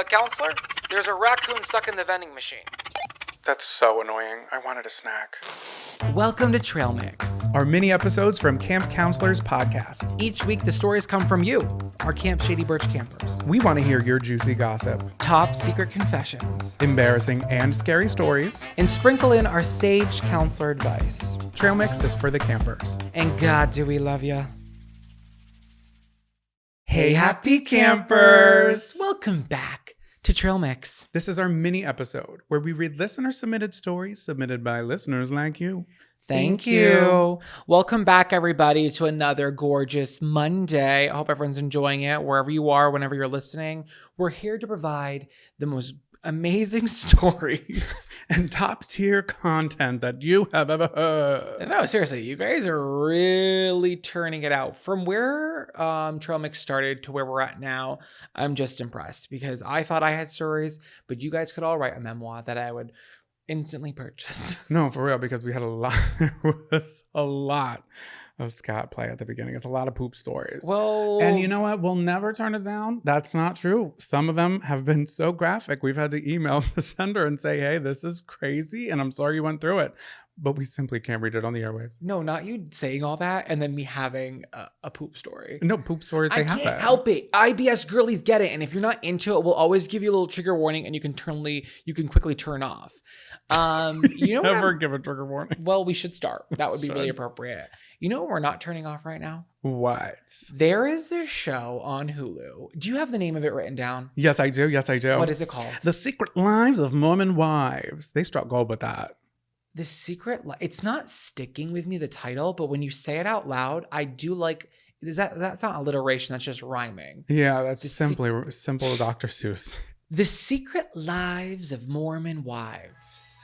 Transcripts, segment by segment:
Counselor? There's a raccoon stuck in the vending machine. That's so annoying. I wanted a snack. Welcome to Trail Mix. Our mini episodes from Camp Counselors podcast. Each week, the stories come from you, our Camp Shady Birch campers. We want to hear your juicy gossip, Top secret confessions, embarrassing and scary stories. and sprinkle in our sage counselor advice. Trail Mix is for the campers. And God, do we love ya. Hey, happy campers! Welcome back to Trail Mix. This is our mini episode where we read listener-submitted stories submitted by listeners like you. Thank you. Welcome back, everybody, to another gorgeous Monday. I hope everyone's enjoying it wherever you are, whenever you're listening. We're here to provide the most amazing stories And top-tier content that you have ever heard. No, seriously, you guys are really turning it out. From where Trail Mix started to where we're at now, I'm just impressed because I thought I had stories, but you guys could all write a memoir that I would instantly purchase. No, for real, because we had a lot. There was a lot of scat play at the beginning. It's a lot of poop stories. Well, And you know what? We'll never turn it down. That's not true. Some of them have been so graphic. We've had to email the sender and say, hey, this is crazy. And I'm sorry you went through it. But we simply can't read it on the airwaves. no, not you saying all that and then me having a poop story. No, poop stories, I they happen. can't help it. IBS girlies get it. And if you're not into it, we'll always give you a little trigger warning and you can quickly turn off. You know what Never give a trigger warning. Well, we should start. That would be really Should. appropriate. You know what we're not turning off right now? What? There is this show on Hulu. Do you have the name of it written down? Yes, I do. Yes, I do. What is it called? The Secret Lives of Mormon Wives. They struck gold with that. The Secret It's not sticking with me, the title, but when you say it out loud, I do like... That's not alliteration, that's just rhyming. Yeah, that's The simple Dr. Seuss. The Secret Lives of Mormon Wives.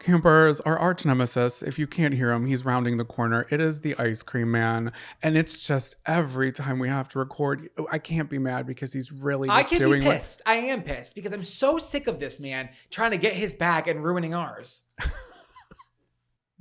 Campers, our arch nemesis, if you can't hear him, he's rounding the corner. It is the ice cream man. And it's just every time we have to record, I can't be mad because he's really just I can doing be pissed. I am pissed because I'm so sick of this man trying to get his bag and ruining ours.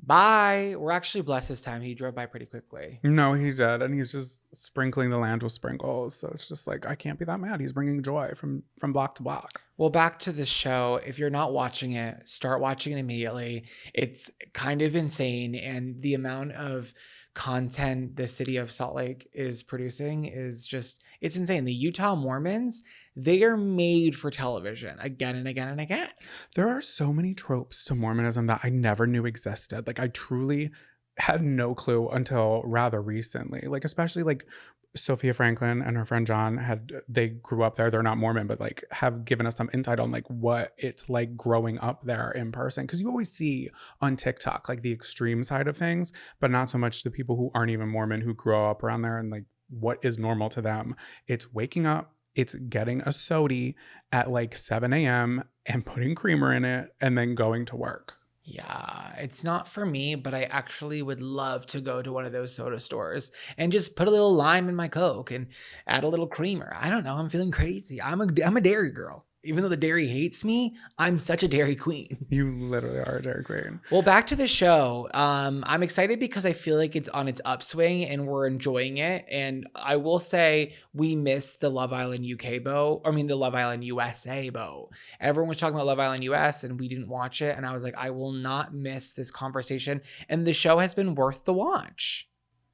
Bye. We're actually blessed this time. He drove by pretty quickly. No, he did. And he's just sprinkling the land with sprinkles. So it's just like, I can't be that mad. He's bringing joy from block to block. Well, back to the show. If you're not watching it, start watching it immediately. It's kind of insane. And the amount of content the city of Salt Lake is producing is just, it's insane. The Utah Mormons, they are made for television again and again and again. There are so many tropes to Mormonism that I never knew existed. Like, I truly had no clue until rather recently. Like, especially like Sophia Franklin and her friend John they grew up there. They're not Mormon, but like have given us some insight on like what it's like growing up there in person. Cause you always see on TikTok, like the extreme side of things, but not so much the people who aren't even Mormon who grow up around there and like what is normal to them. It's waking up, it's getting a soda at like 7 a.m. and putting creamer in it and then going to work. Yeah, it's not for me, but I actually would love to go to one of those soda stores and just put a little lime in my Coke and add a little creamer. I don't know. I'm feeling crazy. I'm a dairy girl. Even though the dairy hates me, I'm such a dairy queen. You literally are a dairy queen. Well, back to the show. I'm excited because I feel like it's on its upswing and we're enjoying it. And I will say we missed the Love Island UK boat. The Love Island USA boat. Everyone was talking about Love Island US and we didn't watch it. And I was like, I will not miss this conversation. And the show has been worth the watch.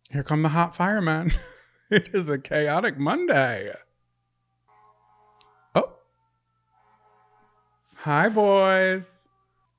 Here come the hot firemen. It is a chaotic Monday. Oh. Hi, boys.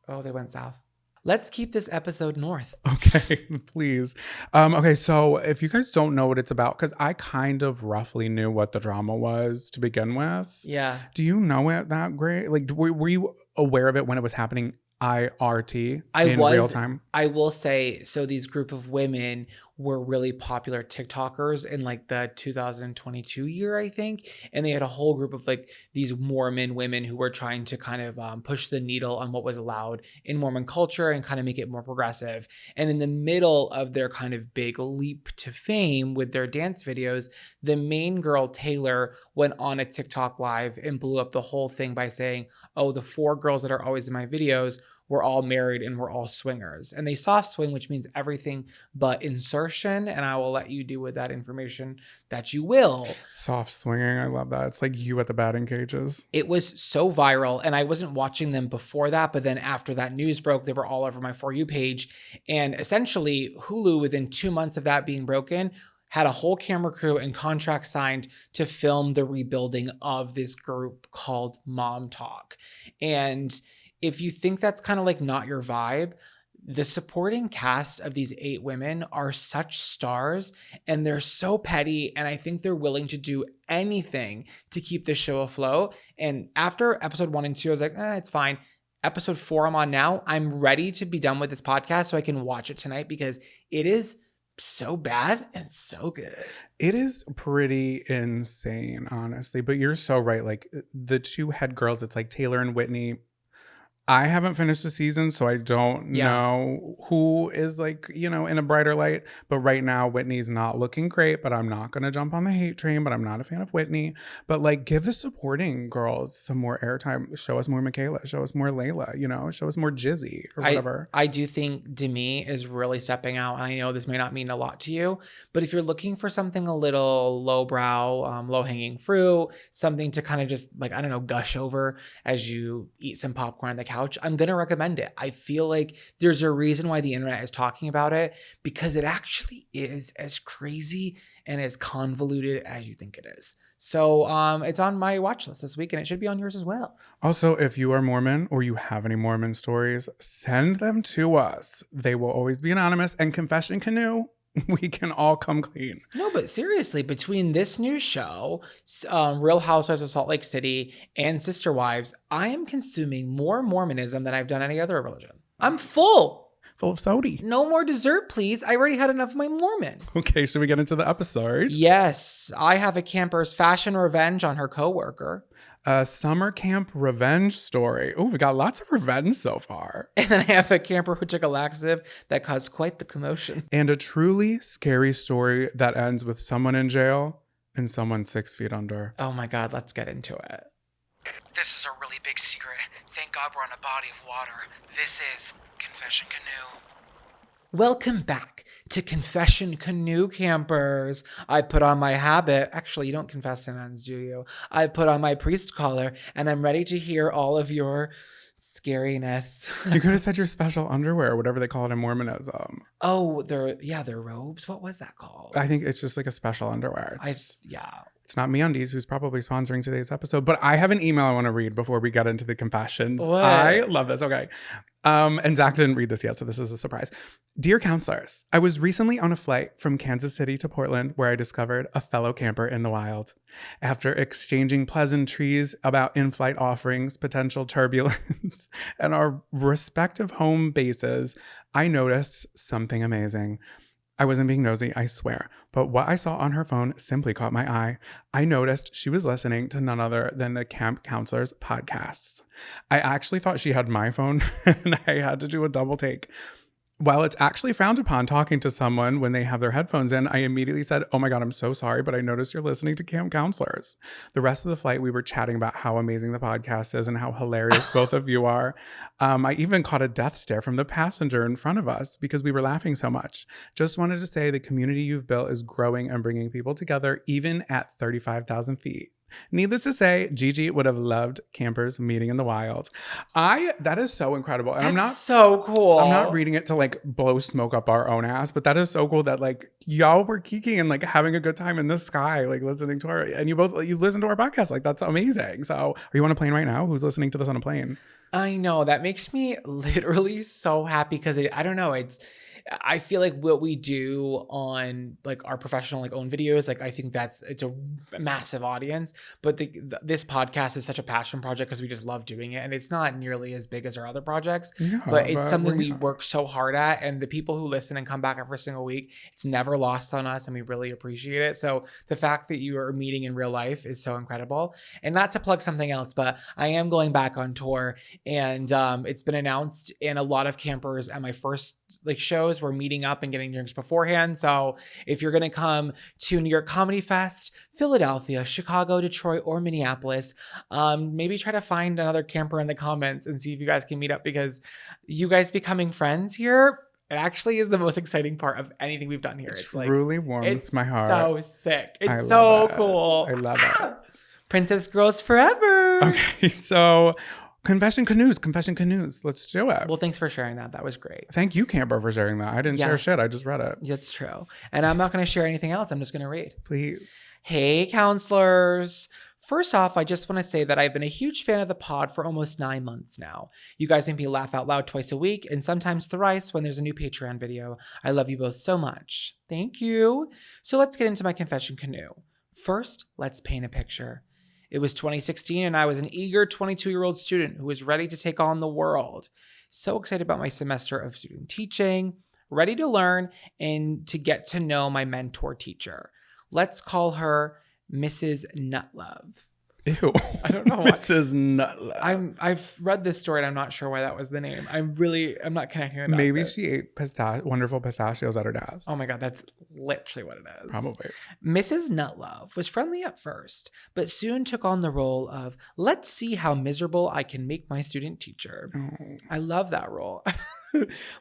Oh, they went south. Let's keep this episode north. Okay, please. Okay, so if you guys don't know what it's about, because I kind of roughly knew what the drama was to begin with. Yeah. Do you know it that great? Like, were you aware of it when it was happening IRT in real time? I will say, so these group of women were really popular TikTokers in like the 2022 year, I think. And they had a whole group of like these Mormon women who were trying to kind of push the needle on what was allowed in Mormon culture and kind of make it more progressive. And in the middle of their kind of big leap to fame with their dance videos, the main girl, Taylor, went on a TikTok live and blew up the whole thing by saying, oh, the 4 girls that are always in my videos we're all married and we're all swingers. And they soft swing, which means everything but insertion. And I will let you do with that information that you will. Soft swinging. I love that. It's like you at the batting cages. It was so viral, and I wasn't watching them before that, but then after that news broke, they were all over my For You page. And essentially, Hulu, within 2 months of that being broken, had a whole camera crew and contract signed to film the rebuilding of this group called Mom Talk. And if you think that's kind of like not your vibe, the supporting cast of these 8 women are such stars, and they're so petty, and I think they're willing to do anything to keep the show afloat. And after episode 1 and 2, I was like, it's fine. Episode 4 I'm on now. I'm ready to be done with this podcast so I can watch it tonight, because it is so bad and so good. It is pretty insane, honestly. But you're so right. Like the 2 head girls, it's like Taylor and Whitney. I haven't finished the season, so I don't know who is like, in a brighter light. But right now, Whitney's not looking great, but I'm not going to jump on the hate train, but I'm not a fan of Whitney. But like, give the supporting girls some more airtime. Show us more Michaela. Show us more Layla, show us more Jizzy or whatever. I do think Demi is really stepping out. And I know this may not mean a lot to you, but if you're looking for something a little lowbrow, low-hanging fruit, something to kind of just like, I don't know, gush over as you eat some popcorn on the couch, I'm going to recommend it. I feel like there's a reason why the internet is talking about it, because it actually is as crazy and as convoluted as you think it is. So it's on my watch list this week, and it should be on yours as well. Also, if you are Mormon or you have any Mormon stories, send them to us. They will always be anonymous. And Confession Canoe, we can all come clean. No, but seriously, between this new show, Real Housewives of Salt Lake City, and Sister Wives, I am consuming more Mormonism than I've done any other religion. I'm full. Full of sody. No more dessert, please. I already had enough of my Mormon. Okay, should we get into the episode? Yes, I have a camper's fashion revenge on her coworker. A summer camp revenge story. Oh, we got lots of revenge so far. And then I have a camper who took a laxative that caused quite the commotion. And a truly scary story that ends with someone in jail and someone 6 feet under. Oh my God, let's get into it. This is a really big secret. Thank God we're on a body of water. This is Confession Canoe. Welcome back to Confession Canoe, campers. I put on my habit. Actually, you don't confess in nuns, do you? I put on my priest collar, and I'm ready to hear all of your scariness. You could have said your special underwear, whatever they call it in Mormonism. Oh, their robes. What was that called? I think it's just like a special underwear. It's not MeUndies, who's probably sponsoring today's episode, but I have an email I want to read before we get into the confessions. What? I love this. Okay. And Zach didn't read this yet, so this is a surprise. Dear counselors, I was recently on a flight from Kansas City to Portland where I discovered a fellow camper in the wild. After exchanging pleasantries about in-flight offerings, potential turbulence, and our respective home bases, I noticed something amazing. I wasn't being nosy, I swear, but what I saw on her phone simply caught my eye. I noticed she was listening to none other than the Camp Counselors podcasts. I actually thought she had my phone, and I had to do a double take. While it's actually frowned upon talking to someone when they have their headphones in, I immediately said, "Oh my God, I'm so sorry, but I noticed you're listening to Camp Counselors." The rest of the flight, we were chatting about how amazing the podcast is and how hilarious both of you are. I even caught a death stare from the passenger in front of us because we were laughing so much. Just wanted to say the community you've built is growing and bringing people together even at 35,000 feet. Needless to say, Gigi would have loved campers meeting in the wild. That is so incredible. And That's so cool. I'm not reading it to like blow smoke up our own ass, but that is so cool that like y'all were geeking and like having a good time in the sky, like listening to our, and you listen to our podcast. Like that's amazing. So are you on a plane right now? Who's listening to this on a plane? I know, that makes me literally so happy because I don't know, I feel like what we do on like our professional like own videos, like I think it's a massive audience, but this podcast is such a passion project because we just love doing it, and it's not nearly as big as our other projects, but it's something we work so hard at, and the people who listen and come back every single week, it's never lost on us, and we really appreciate it. So the fact that you are meeting in real life is so incredible. And not to plug something else, but I am going back on tour, and it's been announced, and a lot of campers at my first like shows shows. We're meeting up and getting drinks beforehand. So if you're going to come to New York Comedy Fest, Philadelphia, Chicago, Detroit, or Minneapolis, maybe try to find another camper in the comments and see if you guys can meet up, because you guys becoming friends here, it actually is the most exciting part of anything we've done here. It it's truly warms it's my heart. so sick. It's I so love it. cool. I love it. Princess Girls Forever. Okay, so confession canoes. Let's do it. Well, thanks for sharing that. That was great. Thank you, Camper, for sharing that. I didn't share Yes. shit. I just read it. That's true. And I'm not going to share anything else. I'm just going to read. Please. Hey, counselors. First off, I just want to say that I've been a huge fan of the pod for almost 9 months now. You guys make me laugh out loud twice a week and sometimes thrice when there's a new Patreon video. I love you both so much. Thank you. So let's get into my confession canoe. First, let's paint a picture. It was 2016 and I was an eager 22-year-old student who was ready to take on the world. So excited about my semester of student teaching, ready to learn and to get to know my mentor teacher. Let's call her Mrs. Nutlove. Ew. I don't know why. Mrs. Nutlove. I've read this story and I'm not sure why that was the name. I'm not connecting with that. Maybe she ate wonderful pistachios at her dad's. Oh my God, that's literally what it is. Probably. Mrs. Nutlove was friendly at first, but soon took on the role of, let's see how miserable I can make my student teacher. Oh. I love that role.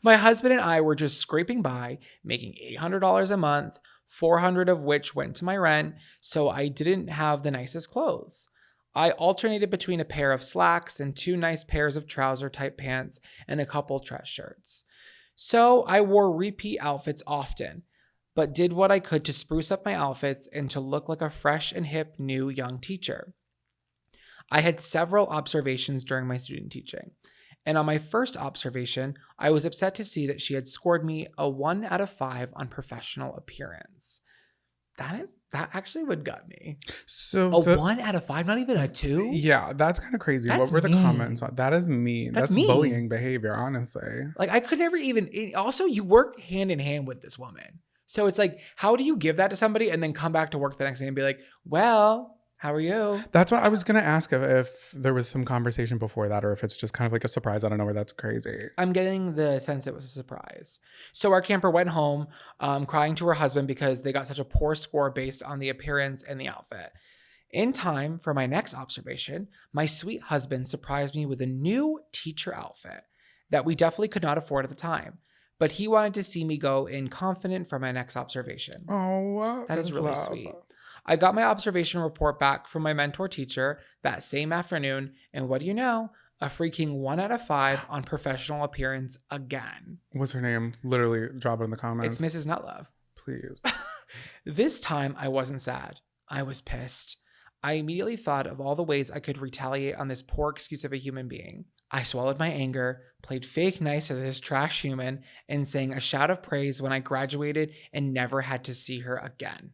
My husband and I were just scraping by, making $800 a month, $400 of which went to my rent, so I didn't have the nicest clothes. I alternated between a pair of slacks and 2 nice pairs of trouser-type pants and a couple dress shirts. So I wore repeat outfits often, but did what I could to spruce up my outfits and to look like a fresh and hip new young teacher. I had several observations during my student teaching. And on my first observation, I was upset to see that she had scored me a 1 out of 5 on professional appearance. That actually would gut me. So A 1 out of 5, not even a 2? Yeah, that's kind of crazy. That's what were the mean. comments on that? Is mean. That's That's mean. bullying behavior, honestly. Like, I could never even. Also, you work hand in hand with this woman. So it's like, how do you give that to somebody and then come back to work the next day and be like, well, how are you? That's what I was going to ask if there was some conversation before that, or if it's just kind of like a surprise out of nowhere. That's crazy. I'm getting the sense it was a surprise. So our camper went home crying to her husband because they got such a poor score based on the appearance and the outfit. In time for my next observation, my sweet husband surprised me with a new teacher outfit that we definitely could not afford at the time. But he wanted to see me go in confident for my next observation. Oh, That is really love. sweet. I got my observation report back from my mentor teacher that same afternoon, and what do you know? A freaking 1 out of 5 on professional appearance again. What's her name? Literally drop it in the comments. It's Mrs. Nutlove. Please. This time, I wasn't sad. I was pissed. I immediately thought of all the ways I could retaliate on this poor excuse of a human being. I swallowed my anger, played fake nice to this trash human, and sang a shout of praise when I graduated and never had to see her again.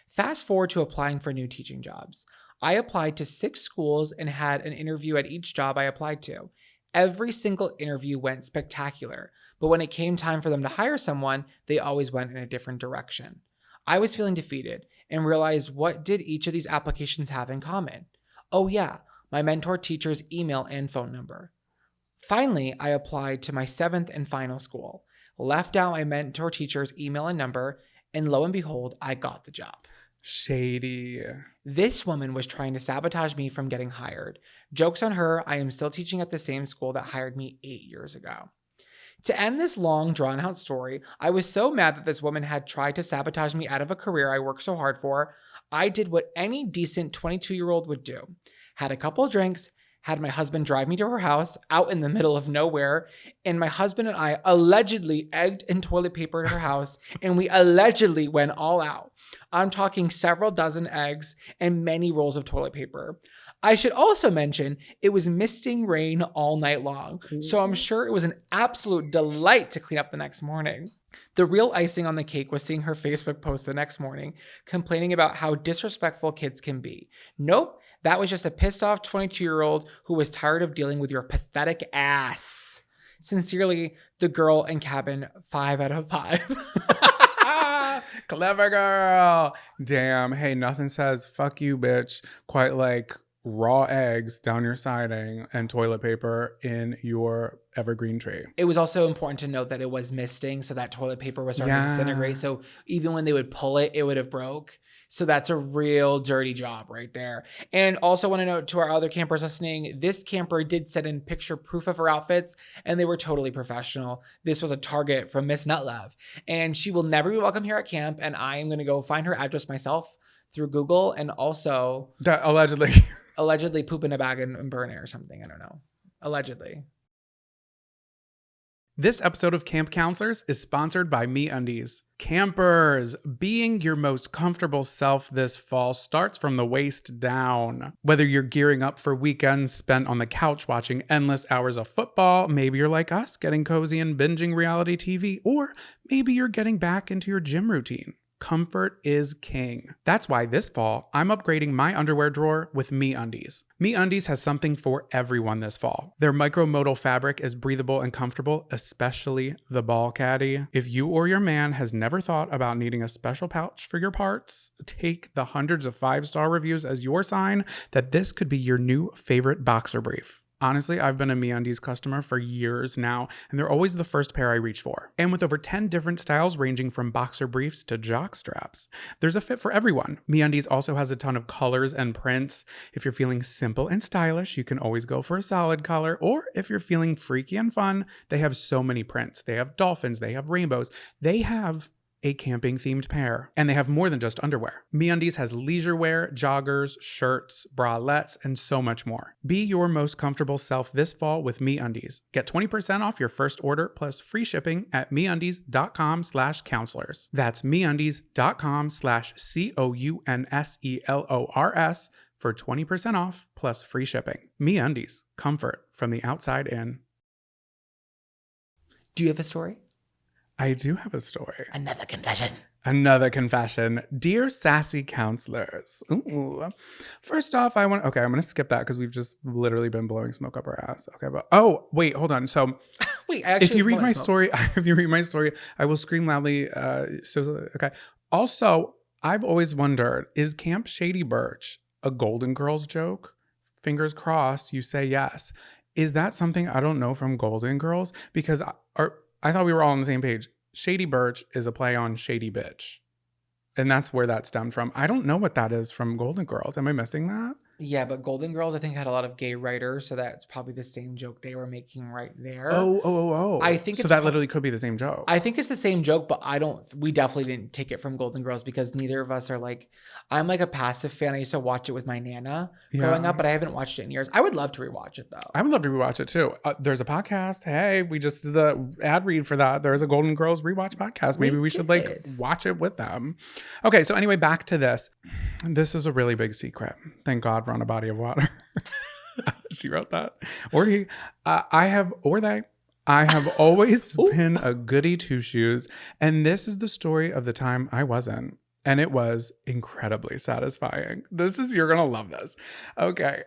Fast forward to applying for new teaching jobs. I applied to 6 schools and had an interview at each job I applied to. Every single interview went spectacular, but when it came time for them to hire someone, they always went in a different direction. I was feeling defeated and realized, what did each of these applications have in common? Oh yeah, my mentor teacher's email and phone number. Finally, I applied to my 7th and final school, left out my mentor teacher's email and number, and lo and behold, I got the job. Shady. This woman was trying to sabotage me from getting hired. Joke's on her, I am still teaching at the same school that hired me 8 years ago. To end this long, drawn-out story, I was so mad that this woman had tried to sabotage me out of a career I worked so hard for. I did what any decent 22-year-old would do. Had a couple of drinks, had my husband drive me to her house out in the middle of nowhere, and my husband and I allegedly egged and toilet papered her house, and we allegedly went all out. I'm talking several dozen eggs and many rolls of toilet paper. I should also mention it was misting rain all night long, so I'm sure it was an absolute delight to clean up the next morning. The real icing on the cake was seeing her Facebook post the next morning, complaining about how disrespectful kids can be. Nope, that was just a pissed off 22-year-old who was tired of dealing with your pathetic ass. Sincerely, the girl in cabin 5 out of 5. Clever girl. Damn. Hey, nothing says fuck you, bitch, quite like raw eggs down your siding and toilet paper in your evergreen tree. It was also important to note that it was misting, so that toilet paper was starting to disintegrate. So even when they would pull it, it would have broke. So that's a real dirty job right there. And also want to note to our other campers listening, this camper did send in picture proof of her outfits, and they were totally professional. This was a Target from Miss Nutlove, and she will never be welcome here at camp. And I am going to go find her address myself through Google, and also that allegedly poop in a bag and burn it or something. I don't know. Allegedly. This episode of Camp Counselors is sponsored by MeUndies. Campers, being your most comfortable self this fall starts from the waist down. Whether you're gearing up for weekends spent on the couch watching endless hours of football, maybe you're like us, getting cozy and binging reality TV, or maybe you're getting back into your gym routine. Comfort is king. That's why this fall, I'm upgrading my underwear drawer with MeUndies. MeUndies has something for everyone this fall. Their micromodal fabric is breathable and comfortable, especially the ball caddy. If you or your man has never thought about needing a special pouch for your parts, take the hundreds of 5-star reviews as your sign that this could be your new favorite boxer brief. Honestly, I've been a MeUndies customer for years now, and they're always the first pair I reach for. And with over 10 different styles ranging from boxer briefs to jock straps, there's a fit for everyone. MeUndies also has a ton of colors and prints. If you're feeling simple and stylish, you can always go for a solid color. Or if you're feeling freaky and fun, they have so many prints. They have dolphins, they have rainbows, they have a camping themed pair, and they have more than just underwear. MeUndies has leisure wear, joggers, shirts, bralettes, and so much more. Be your most comfortable self this fall with MeUndies. Get 20% off your first order plus free shipping at MeUndies.com/counselors. That's MeUndies.com/COUNSELORS for 20% off plus free shipping. MeUndies, comfort from the outside in. Do you have a story? I do have a story. Another confession. Dear sassy counselors. Ooh. First off, I'm going to skip that because we've just literally been blowing smoke up our ass. Okay, but wait, hold on. So if you read my story, I will scream loudly. Okay. Also, I've always wondered, is Camp Shady Birch a Golden Girls joke? Fingers crossed, you say yes. Is that something I don't know from Golden Girls? Because I thought we were all on the same page. Shady Birch is a play on Shady Bitch. And that's where that stemmed from. I don't know what that is from Golden Girls. Am I missing that? Yeah, but Golden Girls, I think, had a lot of gay writers, so that's probably the same joke they were making right there. Oh. I think so that literally could be the same joke. I think it's the same joke, but we definitely didn't take it from Golden Girls because neither of us are like, I'm like a passive fan. I used to watch it with my Nana growing up, but I haven't watched it in years. I would love to rewatch it though. I would love to rewatch it too. There's a podcast. Hey, we just did the ad read for that. There's a Golden Girls rewatch podcast. Maybe we should watch it with them. Okay, so anyway, back to this. This is a really big secret. Thank God we're on a body of water. She wrote that. Or he. I have always been a goody two-shoes. And this is the story of the time I wasn't. And it was incredibly satisfying. You're going to love this. Okay.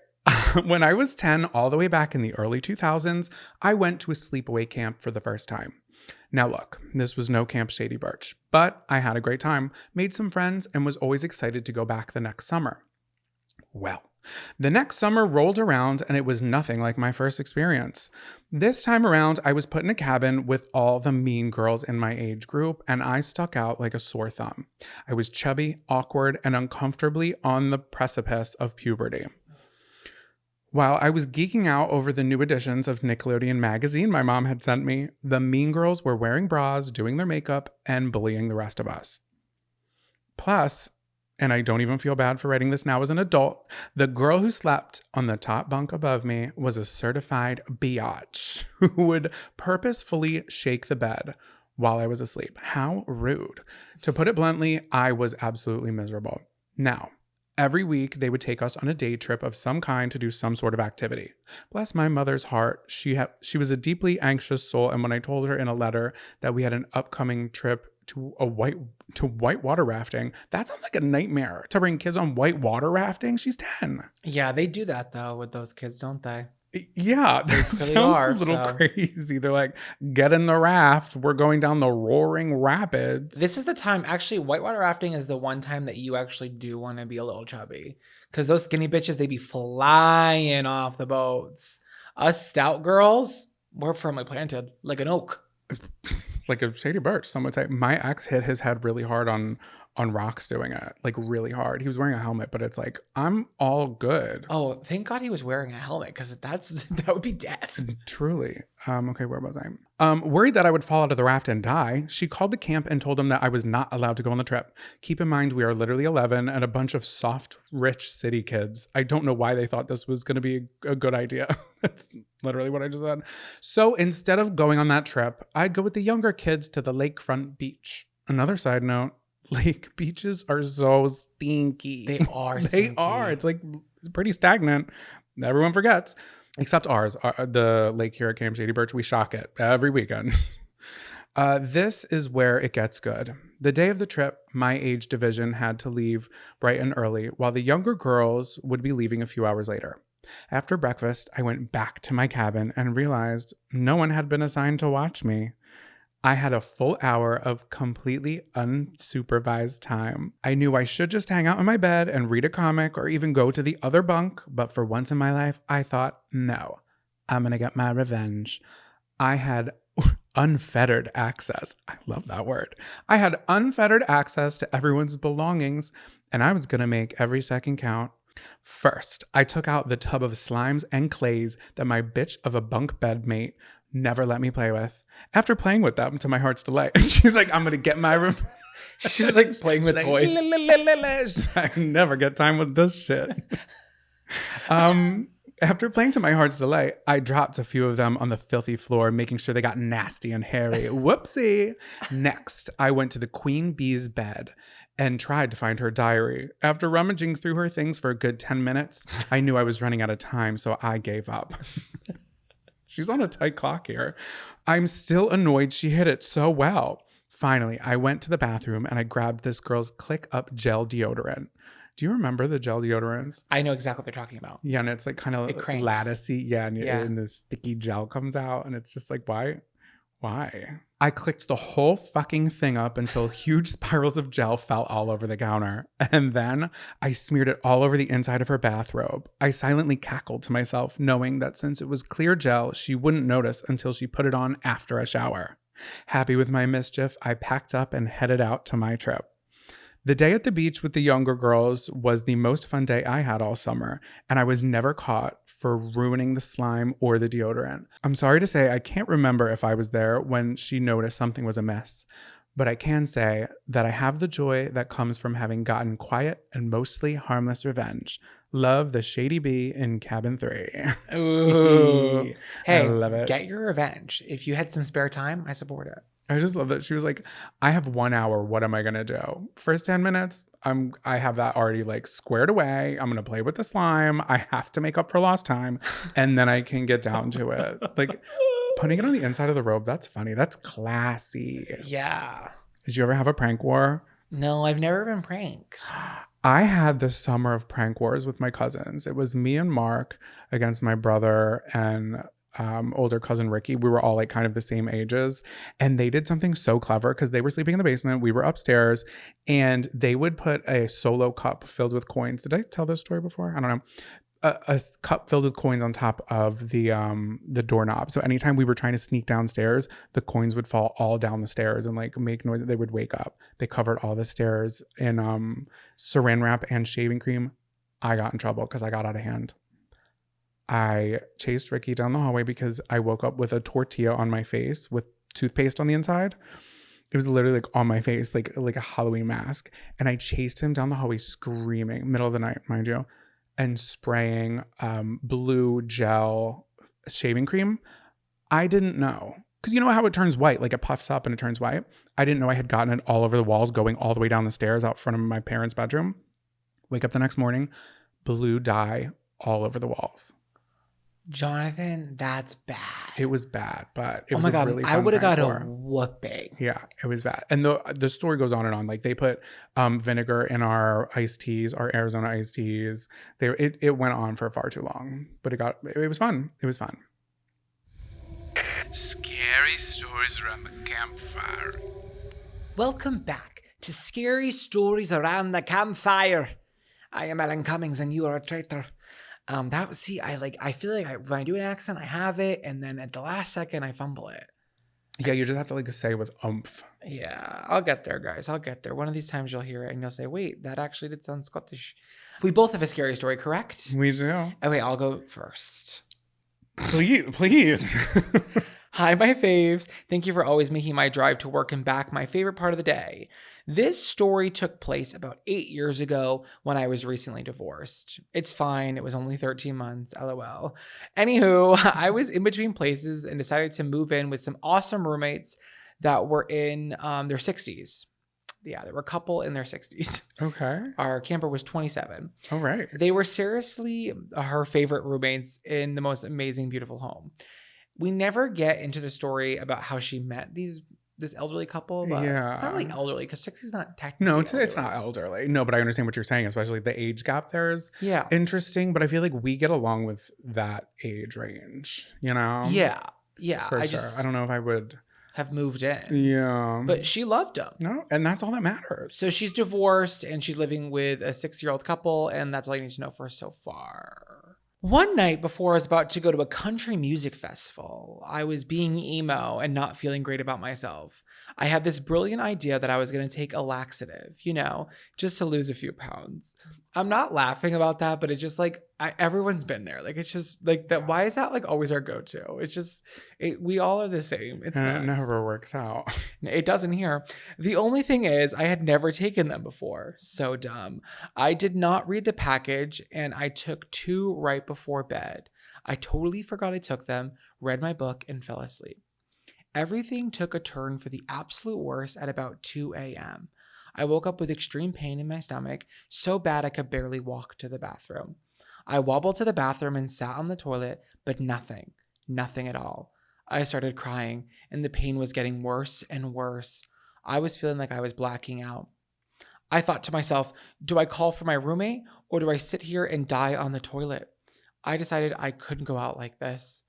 When I was 10, all the way back in the early 2000s, I went to a sleepaway camp for the first time. Now look, this was no Camp Shady Birch, but I had a great time, made some friends, and was always excited to go back the next summer. Well, the next summer rolled around and it was nothing like my first experience. This time around, I was put in a cabin with all the mean girls in my age group, and I stuck out like a sore thumb. I was chubby, awkward, and uncomfortably on the precipice of puberty. While I was geeking out over the new editions of Nickelodeon magazine my mom had sent me, the mean girls were wearing bras, doing their makeup, and bullying the rest of us. Plus, and I don't even feel bad for writing this now as an adult, the girl who slept on the top bunk above me was a certified biatch who would purposefully shake the bed while I was asleep. How rude. To put it bluntly, I was absolutely miserable. Now, every week, they would take us on a day trip of some kind to do some sort of activity. Bless my mother's heart, she was a deeply anxious soul, and when I told her in a letter that we had an upcoming trip to white water rafting, that sounds like a nightmare. To bring kids on white water rafting? She's 10. Yeah, they do that though with those kids, don't they? Yeah, They that clearly sounds a are. little So crazy. They're like, get in the raft. We're going down the roaring rapids. this is the time. Actually, whitewater rafting is the one time that you actually do want to be a little chubby, because those skinny bitches, they be flying off the boats. Us stout girls, we're firmly planted like an oak. Like a shady birch, some would say. My ex hit his head really hard on rocks doing it, like really hard. He was wearing a helmet, but it's like, I'm all good. Oh, thank God he was wearing a helmet, because that would be death. Truly. Okay, where was I? Worried that I would fall out of the raft and die, she called the camp and told them that I was not allowed to go on the trip. Keep in mind, we are literally 11 and a bunch of soft, rich city kids. I don't know why they thought this was going to be a good idea. That's literally what I just said. So instead of going on that trip, I'd go with the younger kids to the lakefront beach. Another side note, lake beaches are so stinky. They are. They are. It's like pretty stagnant. Everyone forgets. Except ours, the lake here at Camp Shady Birch, we shock it every weekend. This is where it gets good. The day of the trip, my age division had to leave bright and early, while the younger girls would be leaving a few hours later. After breakfast, I went back to my cabin and realized no one had been assigned to watch me. I had a full hour of completely unsupervised time. I knew I should just hang out in my bed and read a comic or even go to the other bunk, but for once in my life, I thought, no, I'm gonna get my revenge. I had unfettered access. I love that word. I had unfettered access to everyone's belongings, and I was gonna make every second count. First, I took out the tub of slimes and clays that my bitch of a bunk bed mate never let me play with. After playing with them to my heart's delight, she's like, I'm gonna get my She's like playing with toys. I never get time with this shit. After playing to my heart's delight, I dropped a few of them on the filthy floor, making sure they got nasty and hairy. Whoopsie. Next, I went to the queen bee's bed and tried to find her diary. After rummaging through her things for a good 10 minutes, I knew I was running out of time, so I gave up. She's on a tight clock here. I'm still annoyed she hit it so well. Finally, I went to the bathroom and I grabbed this girl's Click Up gel deodorant. Do you remember the gel deodorants? I know exactly what they're talking about. Yeah, and it's like kind of latticey. Yeah, and the sticky gel comes out and it's just like, why? Why? I clicked the whole fucking thing up until huge spirals of gel fell all over the counter. And then I smeared it all over the inside of her bathrobe. I silently cackled to myself, knowing that since it was clear gel, she wouldn't notice until she put it on after a shower. Happy with my mischief, I packed up and headed out to my trip. The day at the beach with the younger girls was the most fun day I had all summer, and I was never caught for ruining the slime or the deodorant. I'm sorry to say I can't remember if I was there when she noticed something was amiss, but I can say that I have the joy that comes from having gotten quiet and mostly harmless revenge. Love, the Shady Bee in Cabin 3. Ooh. Hey, I love it. Get your revenge. If you had some spare time, I support it. I just love that she was like, I have 1 hour. What am I going to do? First 10 minutes, I have that already like squared away. I'm going to play with the slime. I have to make up for lost time. And then I can get down to it. Like putting it on the inside of the robe. That's funny. That's classy. Yeah. Did you ever have a prank war? No, I've never been pranked. I had this summer of prank wars with my cousins. It was me and Mark against my brother and older cousin Ricky. We were all like kind of the same ages, and they did something so clever because they were sleeping in the basement. We were upstairs, and they would put a solo cup filled with coins. Did I tell this story before? I don't know. A cup filled with coins on top of the doorknob. So anytime we were trying to sneak downstairs, the coins would fall all down the stairs and like make noise. They would wake up. They covered all the stairs in saran wrap and shaving cream. I got in trouble because I got out of hand. I chased Ricky down the hallway because I woke up with a tortilla on my face with toothpaste on the inside. It was literally like on my face, like a Halloween mask. And I chased him down the hallway screaming, middle of the night, mind you, and spraying blue gel shaving cream. I didn't know. Because you know how it turns white, like it puffs up and it turns white? I didn't know I had gotten it all over the walls, going all the way down the stairs out front of my parents' bedroom. Wake up the next morning, blue dye all over the walls. Jonathan, that's bad. It was bad, but it Oh was my a God, really I fun would have got a parkour. whooping. Yeah, it was bad. And the story goes on and on. Like they put vinegar in our iced teas, our Arizona iced teas. It went on for far too long, but it was fun. It was fun. Scary stories around the campfire. Welcome back to Scary Stories Around the Campfire. I am Ellen Cummings and you are a traitor. I feel like when I do an accent, I have it, and then at the last second, I fumble it. Yeah, you just have to like say with oomph. Yeah, I'll get there, guys. I'll get there. One of these times you'll hear it and you'll say, wait, that actually did sound Scottish. We both have a scary story, correct? We do. Okay, I'll go first. Please. Hi, my faves. Thank you for always making my drive to work and back my favorite part of the day. This story took place about 8 years ago when I was recently divorced. It's fine. It was only 13 months. LOL. Anywho, I was in between places and decided to move in with some awesome roommates that were in their 60s. Yeah, there were a couple in their 60s. Okay. Our camper was 27. All right. They were seriously her favorite roommates in the most amazing, beautiful home. We never get into the story about how she met this elderly couple, but not really elderly because 60 is not technically No, elderly. it's not elderly. No, but I understand what you're saying, especially the age gap there is Yeah. interesting, but I feel like we get along with that age range, you know? Yeah. Yeah. For I sure. just I don't know if I would. have moved in. Yeah. But she loved him. No, and that's all that matters. So she's divorced and she's living with a 6-year-old couple, and that's all you need to know for so far. One night before I was about to go to a country music festival, I was being emo and not feeling great about myself. I had this brilliant idea that I was going to take a laxative, just to lose a few pounds. I'm not laughing about that, but it's just like everyone's been there. Like, it's just like that. Why is that like always our go-to? It's just, we all are the same. It's and it nuts. never works out. It doesn't here. The only thing is I had never taken them before. So dumb. I did not read the package and I took 2 right before bed. I totally forgot I took them, read my book, and fell asleep. Everything took a turn for the absolute worst at about 2 a.m. I woke up with extreme pain in my stomach, so bad I could barely walk to the bathroom. I wobbled to the bathroom and sat on the toilet, but nothing at all. I started crying, and the pain was getting worse and worse. I was feeling like I was blacking out. I thought to myself, do I call for my roommate, or do I sit here and die on the toilet? I decided I couldn't go out like this.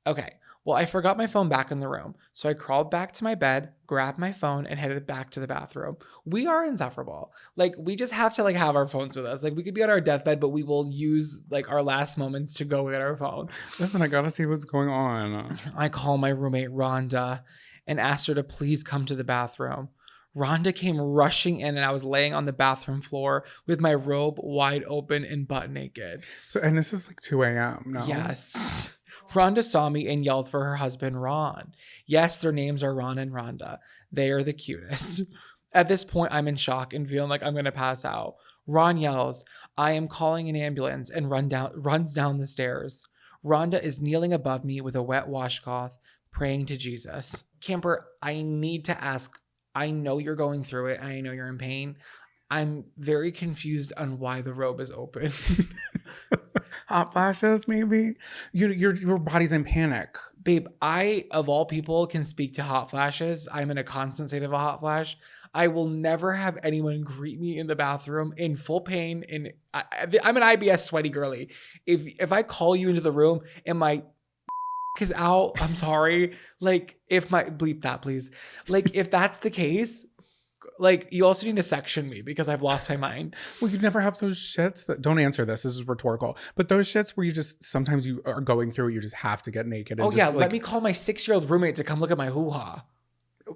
Okay, well, I forgot my phone back in the room, so I crawled back to my bed, grabbed my phone, and headed back to the bathroom. We are insufferable. Like, we just have to, have our phones with us. Like, we could be on our deathbed, but we will use, our last moments to go get our phone. Listen, I gotta see what's going on. I call my roommate, Rhonda, and asked her to please come to the bathroom. Rhonda came rushing in, and I was laying on the bathroom floor with my robe wide open and butt naked. So, and this is 2 a.m. No? Yes. Rhonda saw me and yelled for her husband, Ron. Yes, their names are Ron and Rhonda. They are the cutest. At this point, I'm in shock and feeling like I'm going to pass out. Ron yells, I am calling an ambulance, and runs down the stairs. Rhonda is kneeling above me with a wet washcloth, praying to Jesus. Camper, I need to ask, I know you're going through it, and I know you're in pain. I'm very confused on why the robe is open. Hot flashes, maybe? Your body's in panic. Babe, I, of all people, can speak to hot flashes. I'm in a constant state of a hot flash. I will never have anyone greet me in the bathroom in full pain. I'm an IBS sweaty girly. If I call you into the room and my is out, I'm sorry. If my bleep that, please. If that's the case, you also need to section me because I've lost my mind. Well, you never have those shits that don't answer this. This is rhetorical. But those shits where sometimes you are going through, you just have to get naked. And let me call my 6-year-old roommate to come look at my hoo-ha.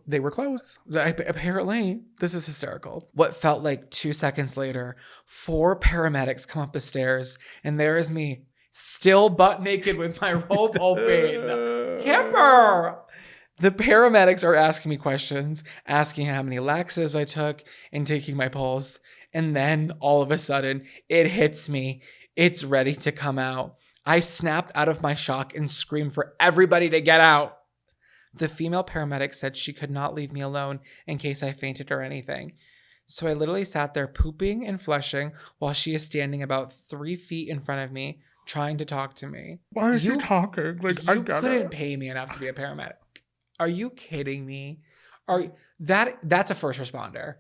They were close. Apparently, this is hysterical. What felt like 2 seconds later, 4 paramedics come up the stairs, and there is me, still butt naked with my robe open. Camper! The paramedics are asking me questions, asking how many laxatives I took, and taking my pulse. And then, all of a sudden, it hits me. It's ready to come out. I snapped out of my shock and screamed for everybody to get out. The female paramedic said she could not leave me alone in case I fainted or anything. So I literally sat there pooping and flushing while she is standing about 3 feet in front of me trying to talk to me. Why is she You talking? Like, I you get couldn't it. pay me enough to be a paramedic. Are you kidding me? That's a first responder.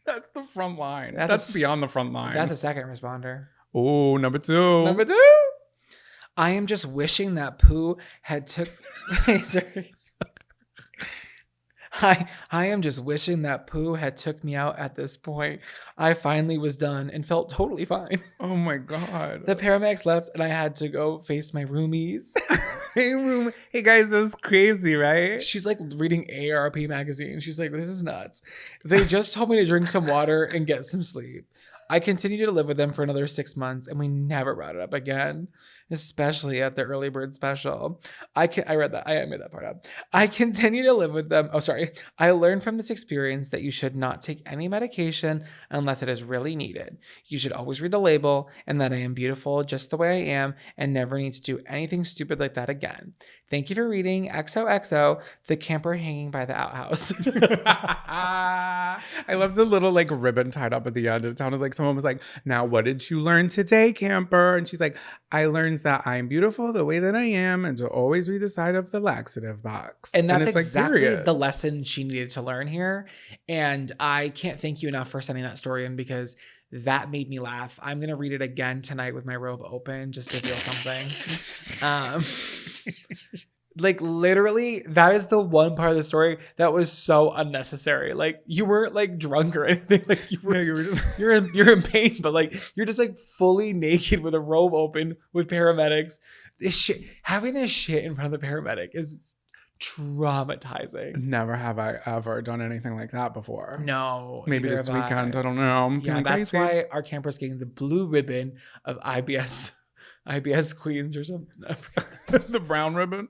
That's the front line. That's That's a s- beyond the front line. That's a second responder. Oh, number two. Number 2. I am just wishing that poo had took Sorry. I am just wishing that poo had took me out at this point. I finally was done and felt totally fine. Oh my God. The paramedics left and I had to go face my roomies. Hey guys, that was crazy, right? She's like reading AARP magazine. She's like, this is nuts. They just told me to drink some water and get some sleep. I continued to live with them for another 6 months and we never brought it up again, especially at the early bird special. I read that. I made that part up. I continue to live with them. Oh, sorry. I learned from this experience that you should not take any medication unless it is really needed. You should always read the label and that I am beautiful just the way I am and never need to do anything stupid like that again. Thank you for reading XOXO, the camper hanging by the outhouse. I love the little like ribbon tied up at the end. It sounded like someone was like, now what did you learn today, camper? And she's like, I learned that I'm beautiful the way that I am and to always read the side of the laxative box. And that's it's exactly period. the lesson she needed to learn here. And I can't thank you enough for sending that story in because that made me laugh. I'm going to read it again tonight with my robe open just to feel something. Like literally, that is the one part of the story that was so unnecessary. Like you weren't like drunk or anything. Like you were, Yeah, you were just- you're in pain, but like you're just like fully naked with a robe open with paramedics. This shit, having a shit in front of the paramedic is traumatizing. Never have I ever done anything like that before. No, Maybe neither this have weekend. I I. don't know. I'm Yeah, feeling that's crazy. why our camper's getting the blue ribbon of IBS Queens or something. The brown ribbon.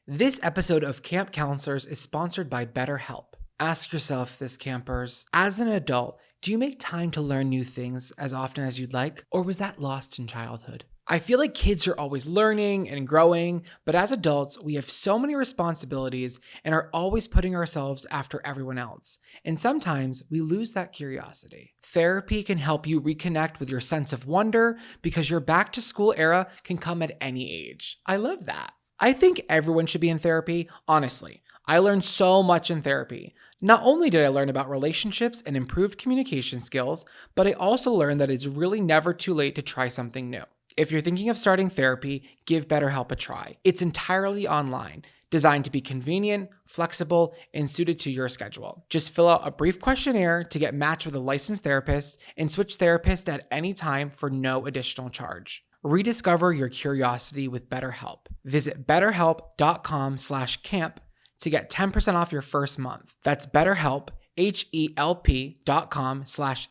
This episode of Camp Counselors is sponsored by BetterHelp. Ask yourself this, campers. As an adult, do you make time to learn new things as often as you'd like? Or was that lost in childhood? I feel like kids are always learning and growing, but as adults, we have so many responsibilities and are always putting ourselves after everyone else. And sometimes we lose that curiosity. Therapy can help you reconnect with your sense of wonder because your back to school era can come at any age. I love that. I think everyone should be in therapy, honestly. I learned so much in therapy. Not only did I learn about relationships and improved communication skills, but I also learned that it's really never too late to try something new. If you're thinking of starting therapy, give BetterHelp a try. It's entirely online, designed to be convenient, flexible, and suited to your schedule. Just fill out a brief questionnaire to get matched with a licensed therapist and switch therapists at any time for no additional charge. Rediscover your curiosity with BetterHelp. Visit betterhelp.com/camp to get 10% off your first month. That's BetterHelp,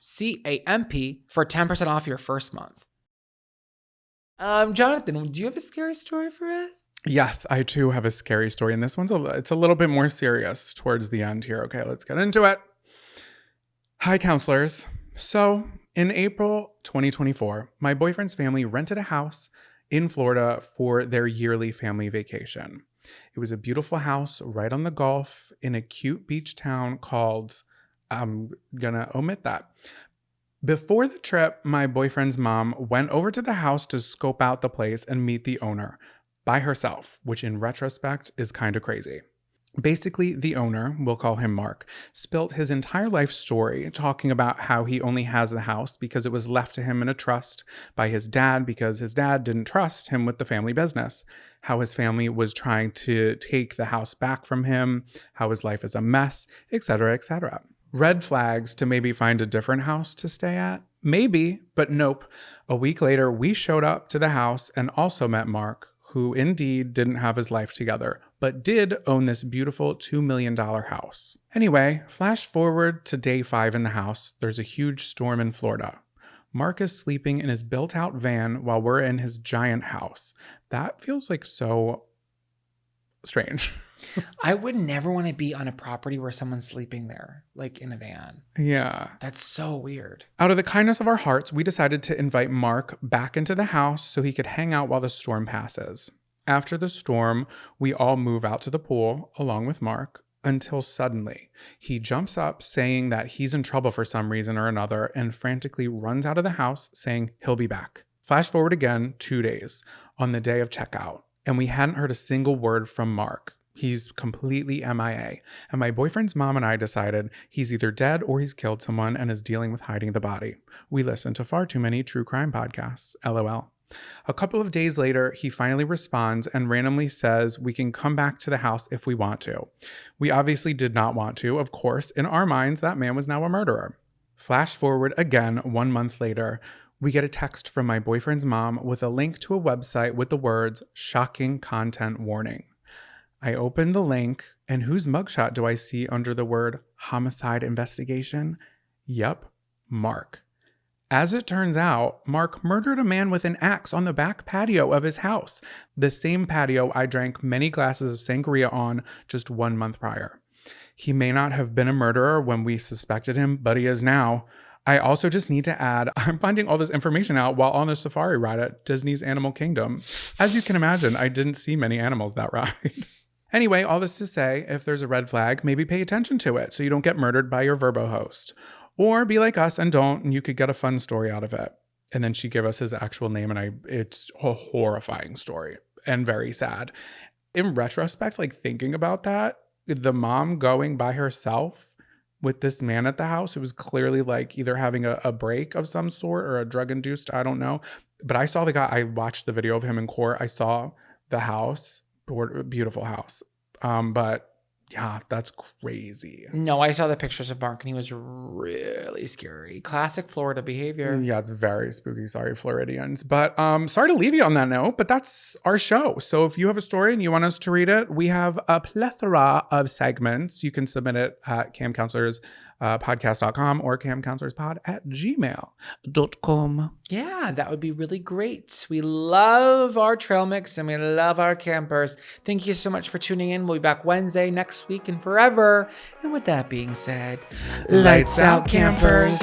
HELP.com/CAMP for 10% off your first month. Jonathan, do you have a scary story for us? Yes, I too have a scary story, and this one's it's a little bit more serious towards the end here. Okay, let's get into it. Hi, counselors. So, in April 2024, my boyfriend's family rented a house in Florida for their yearly family vacation. It was a beautiful house right on the Gulf in a cute beach town called, I'm gonna omit that. Before the trip, my boyfriend's mom went over to the house to scope out the place and meet the owner by herself, which in retrospect is kind of crazy. Basically, the owner, we'll call him Mark, spilt his entire life story talking about how he only has the house because it was left to him in a trust by his dad because his dad didn't trust him with the family business, how his family was trying to take the house back from him, how his life is a mess, etc., etc. Red flags to maybe find a different house to stay at? Maybe, but nope. A week later, we showed up to the house and also met Mark, who indeed didn't have his life together, but did own this beautiful $2 million house. Anyway, flash forward to day 5 in the house. There's a huge storm in Florida. Mark is sleeping in his built-out van while we're in his giant house. That feels like so strange. I would never want to be on a property where someone's sleeping there, like in a van. Yeah. That's so weird. Out of the kindness of our hearts, we decided to invite Mark back into the house so he could hang out while the storm passes. After the storm, we all move out to the pool along with Mark. until suddenly he jumps up saying that he's in trouble for some reason or another and frantically runs out of the house saying he'll be back. Flash forward again 2 days on the day of checkout, and we hadn't heard a single word from Mark. He's completely MIA. And my boyfriend's mom and I decided he's either dead or he's killed someone and is dealing with hiding the body. We listen to far too many true crime podcasts. LOL. A couple of days later, he finally responds and randomly says we can come back to the house if we want to. We obviously did not want to. Of course, in our minds, that man was now a murderer. Flash forward again 1 month later, we get a text from my boyfriend's mom with a link to a website with the words shocking content warning. I open the link, and whose mugshot do I see under the word homicide investigation? Yep, Mark. As it turns out, Mark murdered a man with an axe on the back patio of his house, the same patio I drank many glasses of sangria on just 1 month prior. He may not have been a murderer when we suspected him, but he is now. I also just need to add, I'm finding all this information out while on a safari ride at Disney's Animal Kingdom. As you can imagine, I didn't see many animals that ride. Anyway, all this to say, if there's a red flag, maybe pay attention to it so you don't get murdered by your Verbo host. Or be like us and don't, and you could get a fun story out of it. And then she gave us his actual name, and it's a horrifying story and very sad. In retrospect, like thinking about that, the mom going by herself with this man at the house who was clearly like either having a break of some sort or a drug-induced, I don't know. But I saw the guy, I watched the video of him in court. I saw the house. Beautiful house. But yeah, that's crazy. No, I saw the pictures of Mark and he was really scary. Classic Florida behavior. Yeah, it's very spooky. Sorry, Floridians. But sorry to leave you on that note, but that's our show. So if you have a story and you want us to read it, we have a plethora of segments. You can submit it at camcounselorspodcast.com or camcounselorspod@gmail.com. Yeah, that would be really great. We love our trail mix and we love our campers. Thank you so much for tuning in. We'll be back Wednesday, next week, and forever. And with that being said, lights out, campers.